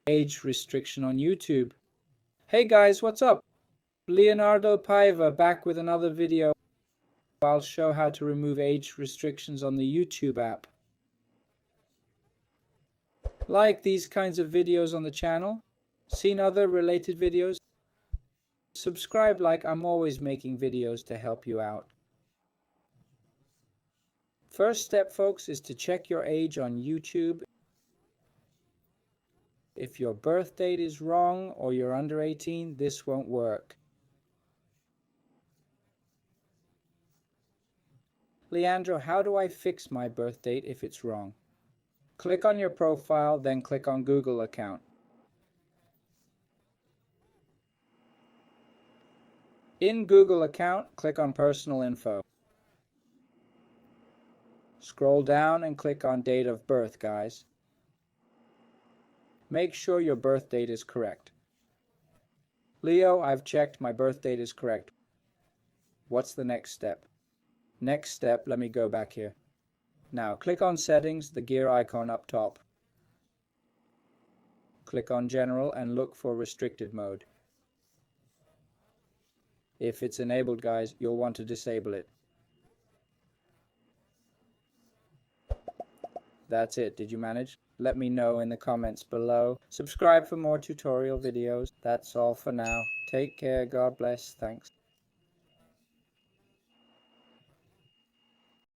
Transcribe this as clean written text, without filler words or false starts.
age restriction on YouTube. Hey guys, what's up? Leonardo Paiva back with another video. I'll show how to remove age restrictions on the YouTube app. Like these kinds of videos on the channel? Seen other related videos? Subscribe, like I'm always making videos to help you out. First step, folks, is to check your age on YouTube. If your birth date is wrong or you're under 18, this won't work. Leandro, how do I fix my birth date if it's wrong? Click on your profile, then click on Google account. In Google account, click on personal info. Scroll down and click on date of birth, guys. Make sure your birth date is correct. Leo, I've checked, my birth date is correct. What's the next step? Next step, let me go back here. Now click on settings, the gear icon up top. Click on general and look for restricted mode. If it's enabled, guys, you'll want to disable it. That's it. Did you manage? Let me know in the comments below. Subscribe for more tutorial videos. That's all for now. Take care. God bless. Thanks.